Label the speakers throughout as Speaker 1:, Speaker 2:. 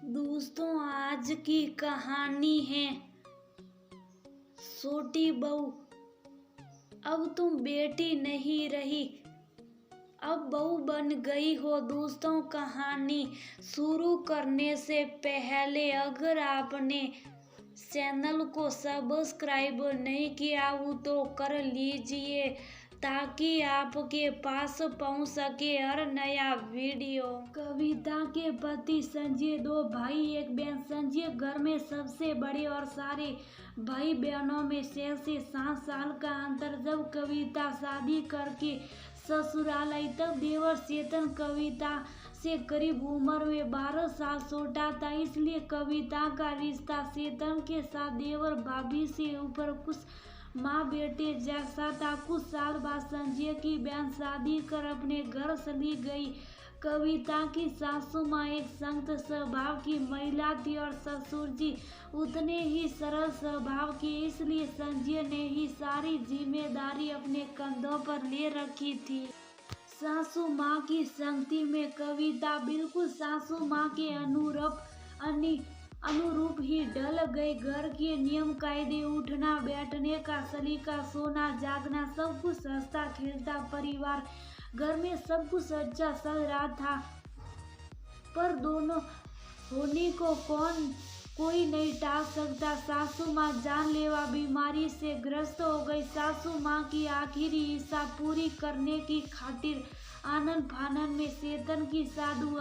Speaker 1: दोस्तों, आज की कहानी है छोटी बहू। अब तुम बेटी नहीं रही, अब बहू बन गई हो। दोस्तों, कहानी शुरू करने से पहले अगर आपने चैनल को सब्सक्राइब नहीं किया हो तो कर लीजिए ताकि आपके पास पहुंच सके हर नया वीडियो। कविता के पति संजय, दो भाई एक बहन। संजय घर में सबसे बड़े और सारे भाई बहनों में 6 से 7 साल का अंतर। जब कविता शादी करके ससुराल आई तब देवर चेतन कविता से करीब उम्र में 12 साल छोटा था, इसलिए कविता का रिश्ता चेतन के साथ देवर भाभी से ऊपर कुछ माँ बेटे जैसा था। कुछ साल बाद संजय की बहन शादी कर अपने घर चली गई। कविता की सासू माँ एक संत स्वभाव की महिला थी और ससुर जी उतने ही सरल स्वभाव के, इसलिए संजय ने ही सारी जिम्मेदारी अपने कंधों पर ले रखी थी। सासू माँ की संगति में कविता बिल्कुल सासू माँ के अनुरूप ही ढल गई। घर के नियम कायदे, उठना बैठने का सलीका, सोना जागना, सब कुछ हंसता खेलता परिवार। घर में सब कुछ अच्छा चल रहा था, पर दोनों होने को कोई नहीं टाल सकता। सासू माँ जानलेवा बीमारी से ग्रस्त हो गई। सासू माँ की आखिरी इच्छा पूरी करने की खातिर आनन फानन में चेतन की शादी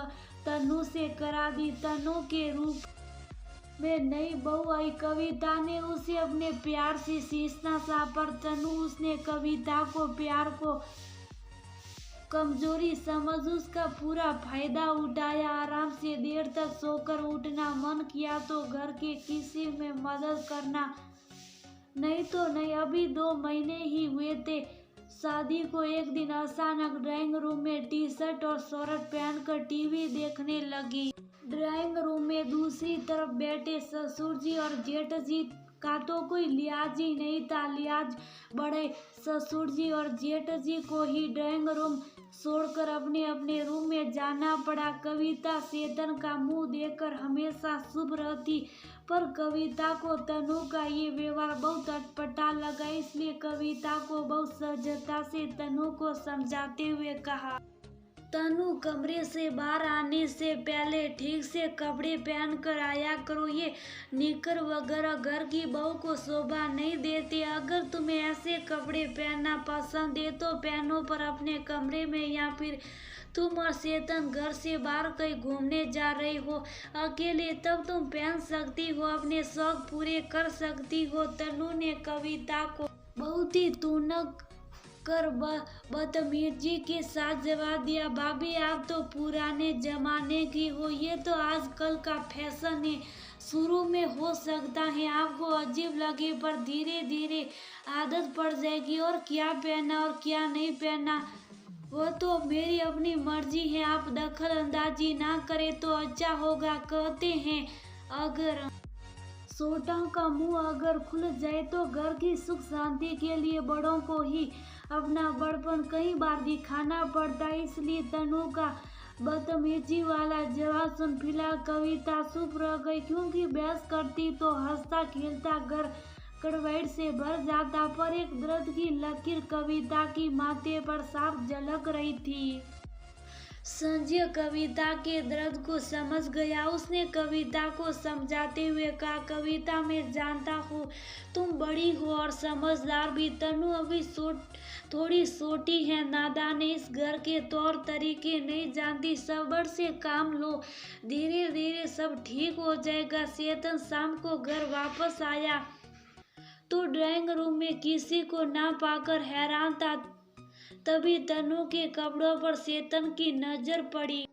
Speaker 1: तनु से करा दी। तनु के रूप में नई बहू आई। कविता ने उसे अपने प्यार से सींचना चाहा, पर तनु उसने कविता को प्यार को कमजोरी समझ उसका पूरा फायदा उठाया। आराम से देर तक सोकर उठना, मन किया तो घर के किसी में मदद करना, नहीं तो नहीं। अभी 2 महीने ही हुए थे शादी को। एक दिन अचानक ड्राइंग रूम में टी शर्ट और शर्ट पहनकर टीवी देखने लगी। ड्राइंग रूम में दूसरी तरफ बैठे ससुर जी और जेठ जी का तो कोई लिहाज ही नहीं था। लिहाज बड़े ससुर जी और जेठ जी को ही ड्राइंग रूम छोड़कर अपने अपने रूम में जाना पड़ा। कविता चेतन का मुंह देखकर हमेशा चुप रहती, पर कविता को तनु का ये व्यवहार बहुत अटपटा लगा, इसलिए कविता को बहुत सहजता से तनु को समझाते हुए कहा, तनु, कमरे से बाहर आने से पहले ठीक से कपड़े पहन कर आया करो। ये निकर वगैरह घर की बहू को शोभा नहीं देते। अगर तुम्हें ऐसे कपड़े पहनना पसंद है तो पहनो, पर अपने कमरे में या फिर तुम और चेतन घर से बाहर कहीं घूमने जा रही हो अकेले, तब तुम पहन सकती हो, अपने शौक पूरे कर सकती हो। तनु ने कविता को बहुत ही तुनक कर बदतमीजी के साथ जवाब दिया, भाभी आप तो पुराने जमाने की हो, ये तो आजकल का फैशन है। शुरू में हो सकता है आपको अजीब लगे, पर धीरे धीरे आदत पड़ जाएगी। और क्या पहना और क्या नहीं पहना वो तो मेरी अपनी मर्जी है, आप दखल अंदाजी ना करें तो अच्छा होगा। कहते हैं अगर छोटों का मुंह अगर खुल जाए तो घर की सुख शांति के लिए बड़ों को ही अपना बड़पन कई बार दिखाना पड़ता है। इसलिए तनु का बदतमीजी वाला जवाब सुन फिलहाल कविता चुप रह गई, क्योंकि बहस करती तो हंसता खेलता घर कड़वाहट से भर जाता। पर एक दर्द की लकीर कविता की माथे पर साफ झलक रही थी। संजय कविता के दर्द को समझ गया। उसने कविता को समझाते हुए कहा, कविता मैं जानता हूँ तुम बड़ी हो और समझदार भी। तनु अभी थोड़ी छोटी है, नादान है, इस घर के तौर तरीके नहीं जानती। सब्र से काम लो, धीरे धीरे सब ठीक हो जाएगा। चेतन शाम को घर वापस आया तो ड्राइंग रूम में किसी को ना पाकर हैरान था। तभी तनु के कपड़ों पर चेतन की नजर पड़ी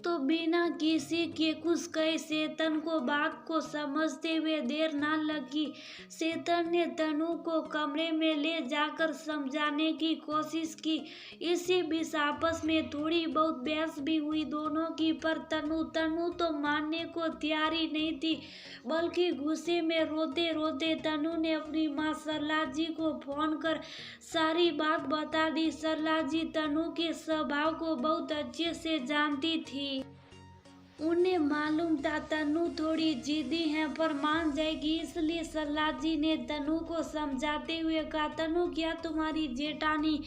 Speaker 1: तो बिना किसी के कुछ कहे चेतन को बात को समझते हुए देर ना लगी। चेतन ने तनु को कमरे में ले जाकर समझाने की कोशिश की। इसी बीच आपस में थोड़ी बहुत बहस भी हुई दोनों की, पर तनु तो मानने को तैयार ही नहीं थी, बल्कि गुस्से में रोते रोते तनु ने अपनी माँ सरला जी को फोन कर सारी बात बता दी। सरला जी तनु के स्वभाव को बहुत अच्छे से जानती थी। उन्हें मालूम था तनु थोड़ी जिद्दी है पर मान जाएगी, इसलिए सरला जी ने तनु को समझाते हुए कहा, तनु क्या तुम्हारी जेठानी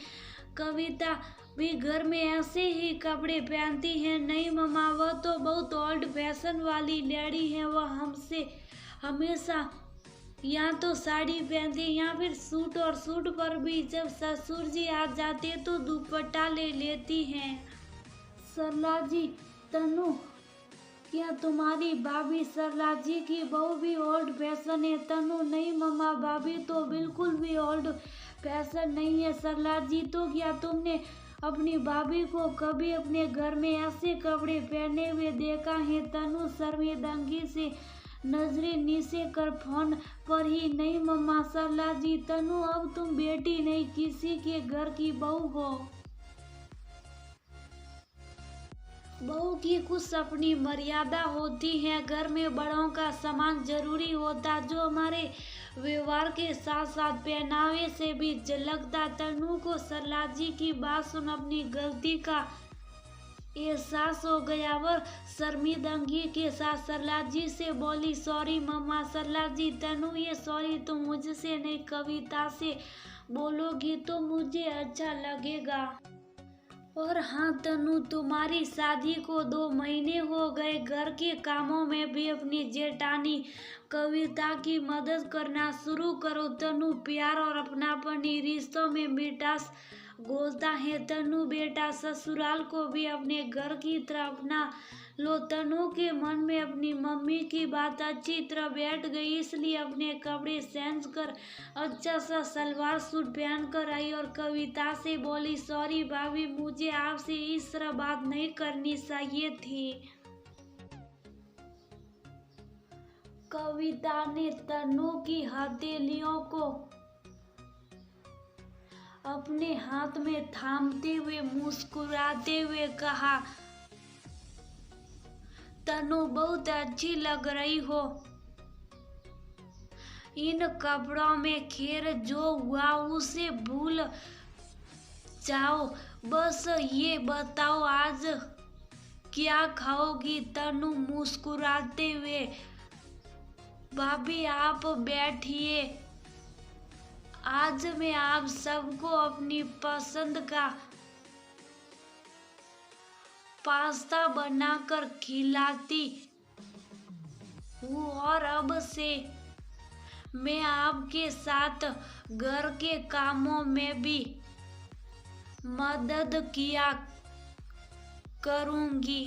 Speaker 1: कविता भी घर में ऐसे ही कपड़े पहनती है? नहीं मम्मा, वह तो बहुत ओल्ड फैशन वाली लेडी है। वह हमसे हमेशा या तो साड़ी पहनती है या फिर सूट, और सूट पर भी जब ससुर जी आ जाते तो दुपट्टा ले लेती हैं। सरला जी, तनु क्या तुम्हारी भाभी सरला जी की बहू भी ओल्ड फैशन है? तनु नहीं मम्मा, भाभी तो बिल्कुल भी ओल्ड फैशन नहीं है। सरला जी, तो क्या तुमने अपनी भाभी को कभी अपने घर में ऐसे कपड़े पहने हुए देखा है? तनु शर्मिंदगी से नजरें नीचे कर फोन पर ही, नहीं मम्मा। सरला जी, तनु अब तुम बेटी नहीं किसी के घर की बहू हो। बहू की कुछ अपनी मर्यादा होती है। घर में बड़ों का सम्मान जरूरी होता, जो हमारे व्यवहार के साथ साथ पहनावे से भी झलकता। तनु को सरला जी की बात सुन अपनी गलती का एहसास हो गया। वह शर्मिंदगी के साथ सरला जी से बोली, सॉरी मम्मा। सरला जी, तनु ये सॉरी तुम मुझसे नहीं कविता से बोलोगी तो मुझे अच्छा लगेगा। और हाँ तनु, तुम्हारी शादी को 2 महीने हो गए, घर के कामों में भी अपनी जेठानी कविता की मदद करना शुरू करो। तनु प्यार और अपनापन रिश्तों में मिठास घोलता है। तनु बेटा, ससुराल को भी अपने घर की तरह अपना लो। तनु के मन में अपनी मम्मी की बात अच्छी तरह बैठ गई, इसलिए अपने कपड़े चेंज कर अच्छा सा सलवार सूट पहन कर आई और कविता से बोली, सॉरी भाभी, मुझे आपसे इस तरह बात नहीं करनी चाहिए थी। कविता ने तनु की हथेलियों को अपने हाथ में थामते हुए मुस्कुराते हुए कहा, तनु बहुत अच्छी लग रही हो इन कपड़ों में। खैर जो हुआ उसे भूल जाओ, बस ये बताओ आज क्या खाओगी? तनु मुस्कुराते हुए, भाभी आप बैठिए, आज मैं आप सबको अपनी पसंद का पास्ता बनाकर खिलाती हूँ, और अब से मैं आपके साथ घर के कामों में भी मदद किया करूँगी।